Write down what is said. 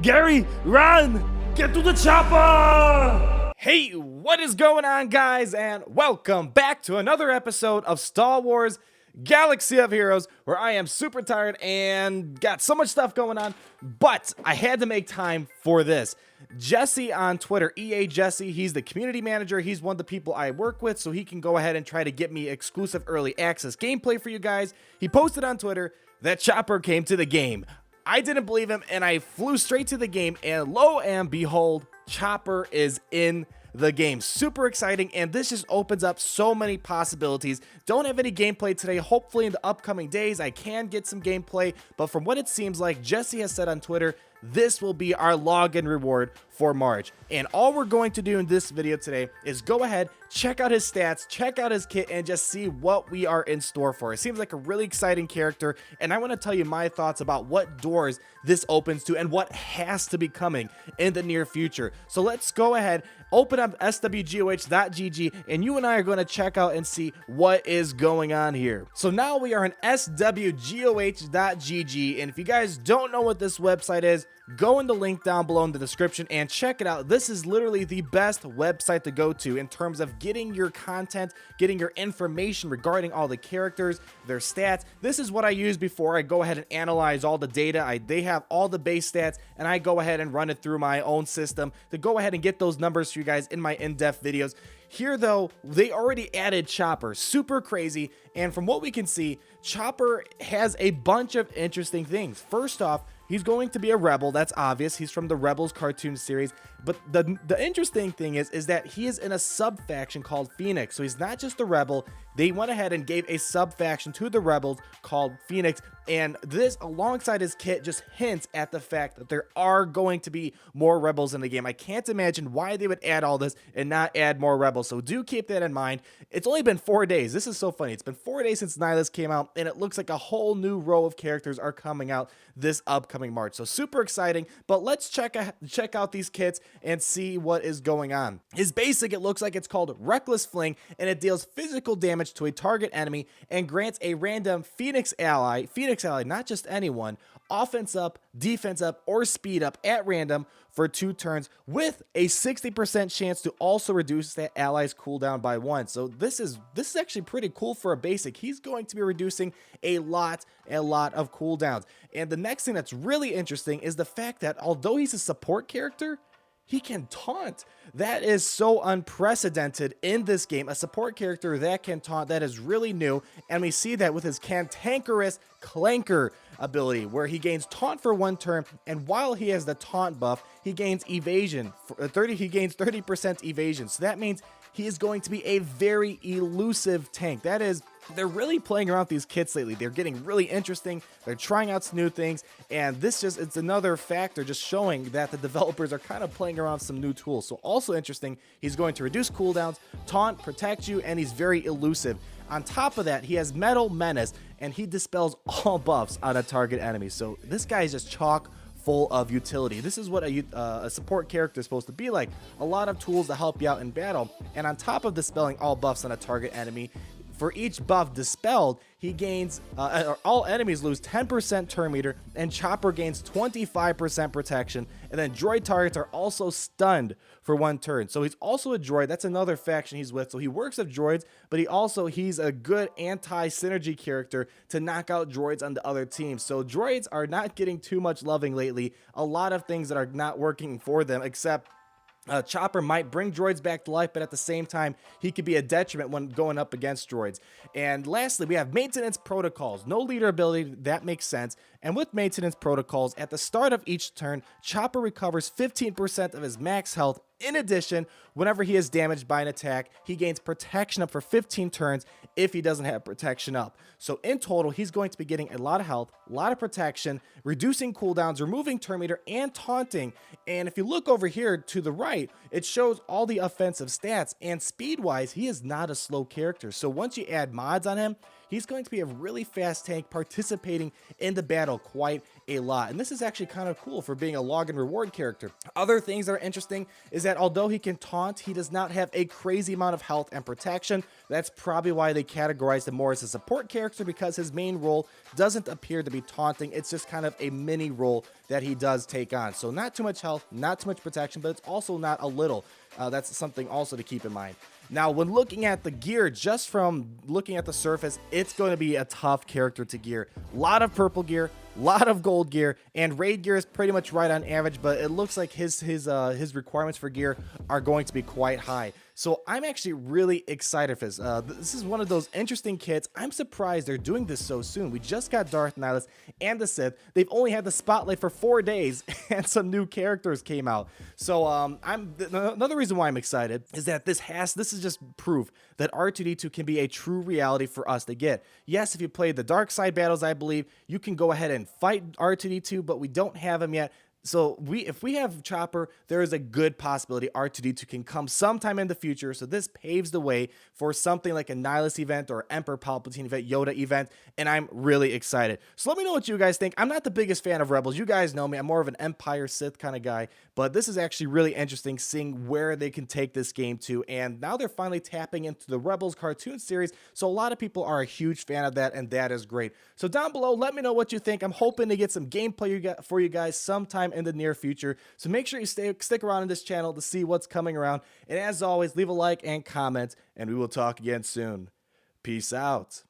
Gary, run! Get to the chopper! Hey, what is going on, guys? And welcome back to another episode of Star Wars Galaxy of Heroes, where I am super tired and got so much stuff going on, but I had to make time for this. Jesse on Twitter, EA Jesse, he's the community manager. He's one of the people I work with, so he can go ahead and try to get me exclusive early access gameplay for you guys. He posted on Twitter that Chopper came to the game. I didn't believe him, and I flew straight to the game, and lo and behold, Chopper is in the game. Super exciting, and this just opens up so many possibilities. Don't have any gameplay today. Hopefully in the upcoming days I can get some gameplay, but from what it seems like, Jesse has said on Twitter, this will be our login reward for March. And all we're going to do in this video today is go ahead, check out his stats, check out his kit, and just see what we are in store for. It seems like a really exciting character, and I want to tell you my thoughts about what doors this opens to and what has to be coming in the near future. So let's go ahead, open up swgoh.gg, and you and I are going to check out and see what is going on here. So now we are in swgoh.gg, and if you guys don't know what this website is, go in the link down below in the description and check it out. This is literally the best website to go to in terms of getting your content, getting your information regarding all the characters, their stats. This is what I use before I go ahead and analyze all the data. They have all the base stats, and I go ahead and run it through my own system to go ahead and get those numbers for you guys in my in-depth videos. Here though, they already added Chopper, super crazy, and from what we can see, Chopper has a bunch of interesting things. First off, he's going to be a rebel, that's obvious. He's from the Rebels cartoon series, but the interesting thing is that he is in a sub-faction called Phoenix, so he's not just a rebel. They went ahead and gave a sub-faction to the Rebels called Phoenix, and this, alongside his kit, just hints at the fact that there are going to be more Rebels in the game. I can't imagine why they would add all this and not add more Rebels, so do keep that in mind. It's only been 4 days. This is so funny. It's been 4 days since Nihilus came out, and it looks like a whole new row of characters are coming out this upcoming March, so super exciting. But let's check out these kits and see what is going on. His basic, it looks like it's called Reckless Fling, and it deals physical damage to a target enemy and grants a random Phoenix ally, not just anyone, offense up, defense up, or speed up at random for 2 turns, with a 60% chance to also reduce that ally's cooldown by 1. So this is actually pretty cool for a basic. He's going to be reducing a lot of cooldowns. And the next thing that's really interesting is the fact that although he's a support character, he can taunt. That is so unprecedented in this game. A support character that can taunt, that is really new. And we see that with his Cantankerous Clanker ability, where he gains taunt for 1 turn, and while he has the taunt buff, he gains evasion. He gains 30% evasion. So that means he is going to be a very elusive tank. That is, they're really playing around with these kits lately. They're getting really interesting. They're trying out some new things, and it's another factor just showing that the developers are kind of playing around with some new tools. So also interesting, he's going to reduce cooldowns, taunt, protect you, and he's very elusive. On top of that, he has Metal Menace, and he dispels all buffs on a target enemy. So this guy is just chock full of utility. This is what a support character is supposed to be like. A lot of tools to help you out in battle, and on top of dispelling all buffs on a target enemy, for each buff dispelled, he gains, all enemies lose 10% turn meter, and Chopper gains 25% protection, and then droid targets are also stunned for 1 turn. So he's also a droid. That's another faction he's with. So he works with droids, but he's a good anti-synergy character to knock out droids on the other teams. So droids are not getting too much loving lately. A lot of things that are not working for them, except Chopper might bring droids back to life, but at the same time, he could be a detriment when going up against droids. And lastly, we have maintenance protocols. No leader ability, that makes sense. And with maintenance protocols, at the start of each turn, Chopper recovers 15% of his max health. In addition, whenever he is damaged by an attack, he gains protection up for 15 turns if he doesn't have protection up. So in total, he's going to be getting a lot of health, a lot of protection, reducing cooldowns, removing turn meter, and taunting. And if you look over here to the right, it shows all the offensive stats, and speed-wise, he is not a slow character. So once you add mods on him, he's going to be a really fast tank participating in the battle quite a lot. And this is actually kind of cool for being a log and reward character. Other things that are interesting is that although he can taunt, he does not have a crazy amount of health and protection. That's probably why they categorize him more as a support character, because his main role doesn't appear to be taunting. It's just kind of a mini role that he does take on. So not too much health, not too much protection, but it's also not a little. That's something also to keep in mind. Now, when looking at the gear, just from looking at the surface, it's going to be a tough character to gear. A lot of purple gear, a lot of gold gear, and raid gear is pretty much right on average, but it looks like his requirements for gear are going to be quite high. So I'm actually really excited for this. This is one of those interesting kits. I'm surprised they're doing this so soon. We just got Darth Nihilus and the Sith. They've only had the spotlight for 4 days, and some new characters came out. So another reason why I'm excited is that this is just proof that R2-D2 can be a true reality for us to get. Yes, if you play the dark side battles, I believe you can go ahead and fight R2-D2, but we don't have him yet. So if we have Chopper, there is a good possibility R2-D2 can come sometime in the future. So this paves the way for something like a Nihilus event or Emperor Palpatine event, Yoda event, and I'm really excited. So let me know what you guys think. I'm not the biggest fan of Rebels. You guys know me. I'm more of an Empire Sith kind of guy, but this is actually really interesting seeing where they can take this game to, and now they're finally tapping into the Rebels cartoon series, so a lot of people are a huge fan of that, and that is great. So down below, let me know what you think. I'm hoping to get some gameplay for you guys sometime in the near future, so make sure you stick around in this channel to see what's coming around, and as always, leave a like and comment, and we will talk again soon. Peace out.